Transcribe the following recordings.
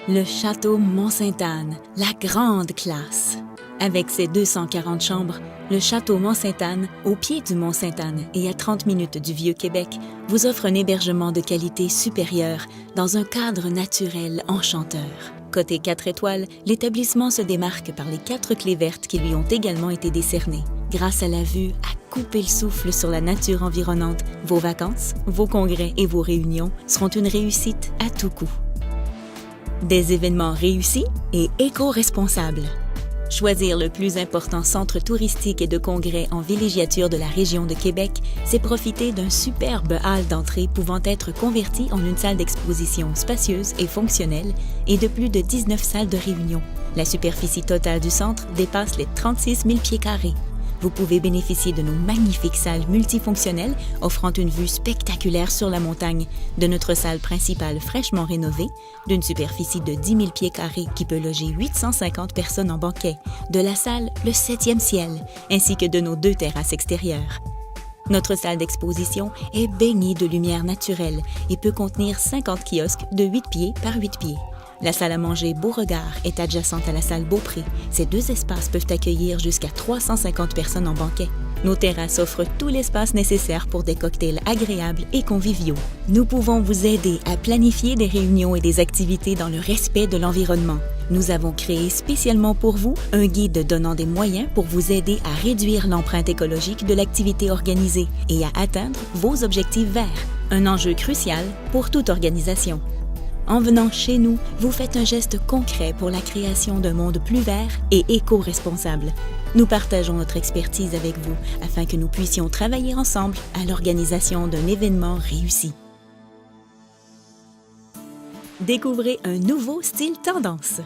Le château Mont-Sainte-Anne, la grande classe. Avec ses 240 chambres, le château Mont-Sainte-Anne, au pied du Mont-Sainte-Anne et à 30 minutes du Vieux-Québec, vous offre un hébergement de qualité supérieure dans un cadre naturel enchanteur. Côté 4 étoiles, l'établissement se démarque par les 4 clés vertes qui lui ont également été décernées. Grâce à la vue à couper le souffle sur la nature environnante, vos vacances, vos congrès et vos réunions seront une réussite à tout coup. Des événements réussis et éco-responsables. Choisir le plus important centre touristique et de congrès en villégiature de la région de Québec, c'est profiter d'un superbe hall d'entrée pouvant être converti en une salle d'exposition spacieuse et fonctionnelle et de plus de 19 salles de réunion. La superficie totale du centre dépasse les 36 000 pieds carrés. Vous pouvez bénéficier de nos magnifiques salles multifonctionnelles offrant une vue spectaculaire sur la montagne, de notre salle principale fraîchement rénovée, d'une superficie de 10 000 pieds carrés qui peut loger 850 personnes en banquet, de la salle Le 7e ciel, ainsi que de nos 2 terrasses extérieures. Notre salle d'exposition est baignée de lumière naturelle et peut contenir 50 kiosques de 8 pieds par 8 pieds. La salle à manger Beauregard est adjacente à la salle Beaupré. Ces 2 espaces peuvent accueillir jusqu'à 350 personnes en banquet. Nos terrasses offrent tout l'espace nécessaire pour des cocktails agréables et conviviaux. Nous pouvons vous aider à planifier des réunions et des activités dans le respect de l'environnement. Nous avons créé spécialement pour vous un guide donnant des moyens pour vous aider à réduire l'empreinte écologique de l'activité organisée et à atteindre vos objectifs verts, un enjeu crucial pour toute organisation. En venant chez nous, vous faites un geste concret pour la création d'un monde plus vert et éco-responsable. Nous partageons notre expertise avec vous afin que nous puissions travailler ensemble à l'organisation d'un événement réussi. Découvrez un nouveau style tendance.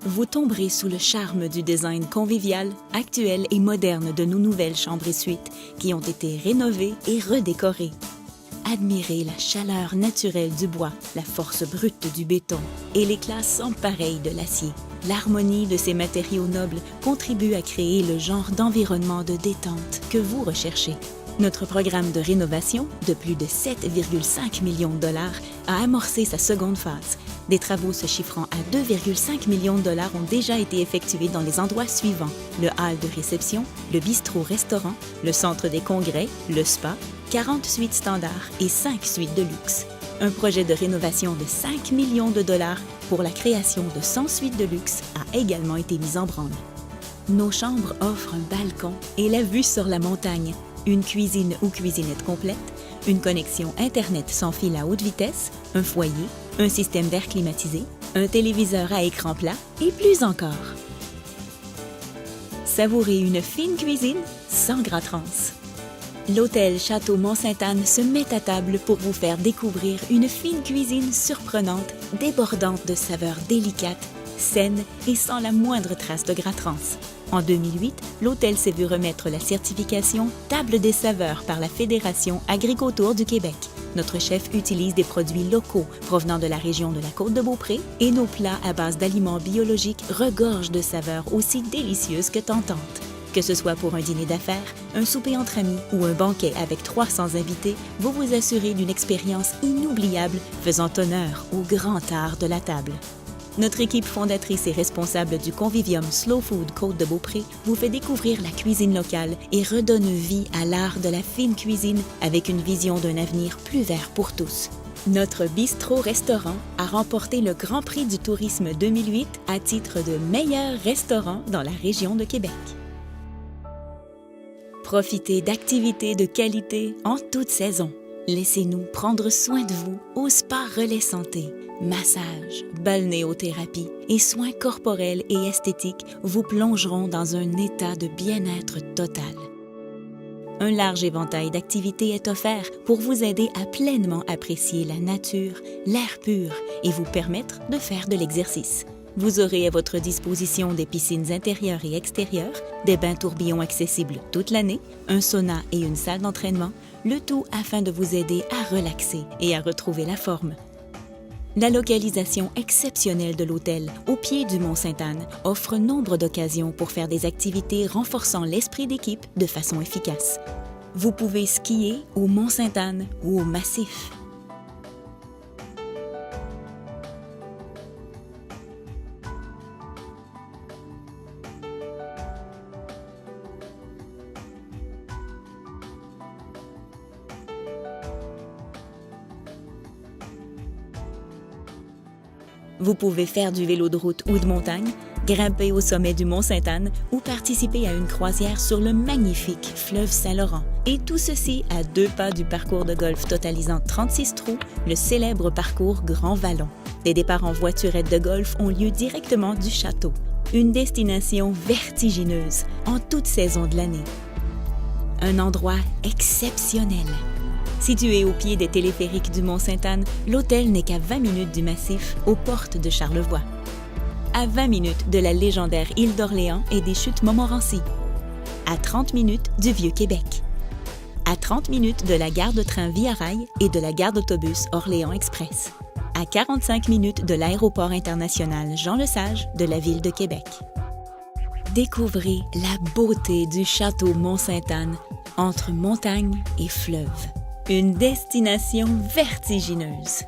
Vous tomberez sous le charme du design convivial, actuel et moderne de nos nouvelles chambres et suites qui ont été rénovées et redécorées. Admirez la chaleur naturelle du bois, la force brute du béton et l'éclat sans pareil de l'acier. L'harmonie de ces matériaux nobles contribue à créer le genre d'environnement de détente que vous recherchez. Notre programme de rénovation, de plus de 7,5 millions de dollars, a amorcé sa seconde phase. Des travaux se chiffrant à 2,5 millions de dollars ont déjà été effectués dans les endroits suivants: le hall de réception, le bistrot-restaurant, le centre des congrès, le spa, 40 suites standards et 5 suites de luxe. Un projet de rénovation de 5 millions de dollars pour la création de 100 suites de luxe a également été mis en branle. Nos chambres offrent un balcon et la vue sur la montagne, une cuisine ou cuisinette complète, une connexion Internet sans fil à haute vitesse, un foyer, un système d'air climatisé, un téléviseur à écran plat et plus encore. Savourez une fine cuisine sans gras-trans. L'hôtel Château Mont-Sainte-Anne se met à table pour vous faire découvrir une fine cuisine surprenante, débordante de saveurs délicates, saines et sans la moindre trace de gras-trans. En 2008, l'hôtel s'est vu remettre la certification Table des saveurs par la Fédération Agricotour du Québec. Notre chef utilise des produits locaux provenant de la région de la Côte-de-Beaupré et nos plats à base d'aliments biologiques regorgent de saveurs aussi délicieuses que tentantes. Que ce soit pour un dîner d'affaires, un souper entre amis ou un banquet avec 300 invités, vous vous assurez d'une expérience inoubliable faisant honneur au grand art de la table. Notre équipe fondatrice et responsable du Convivium Slow Food Côte-de-Beaupré vous fait découvrir la cuisine locale et redonne vie à l'art de la fine cuisine avec une vision d'un avenir plus vert pour tous. Notre bistrot-restaurant a remporté le Grand Prix du tourisme 2008 à titre de meilleur restaurant dans la région de Québec. Profitez d'activités de qualité en toute saison. Laissez-nous prendre soin de vous au Spa Relais Santé. Massage, balnéothérapie et soins corporels et esthétiques vous plongeront dans un état de bien-être total. Un large éventail d'activités est offert pour vous aider à pleinement apprécier la nature, l'air pur et vous permettre de faire de l'exercice. Vous aurez à votre disposition des piscines intérieures et extérieures, des bains tourbillons accessibles toute l'année, un sauna et une salle d'entraînement, le tout afin de vous aider à relaxer et à retrouver la forme. La localisation exceptionnelle de l'hôtel, au pied du Mont-Sainte-Anne, offre nombre d'occasions pour faire des activités renforçant l'esprit d'équipe de façon efficace. Vous pouvez skier au Mont-Sainte-Anne ou au Massif. Vous pouvez faire du vélo de route ou de montagne, grimper au sommet du Mont-Sainte-Anne ou participer à une croisière sur le magnifique fleuve Saint-Laurent. Et tout ceci à 2 pas du parcours de golf totalisant 36 trous, le célèbre parcours Grand Vallon. Les départs en voiturette de golf ont lieu directement du château. Une destination vertigineuse en toute saison de l'année. Un endroit exceptionnel. Situé au pied des téléphériques du Mont-Sainte-Anne, l'hôtel n'est qu'à 20 minutes du massif, aux portes de Charlevoix. À 20 minutes de la légendaire île d'Orléans et des chutes Montmorency. À 30 minutes du Vieux-Québec. À 30 minutes de la gare de train Via Rail et de la gare d'autobus Orléans Express. À 45 minutes de l'aéroport international Jean-Lesage de la ville de Québec. Découvrez la beauté du château Mont-Sainte-Anne entre montagne et fleuve. Une destination vertigineuse.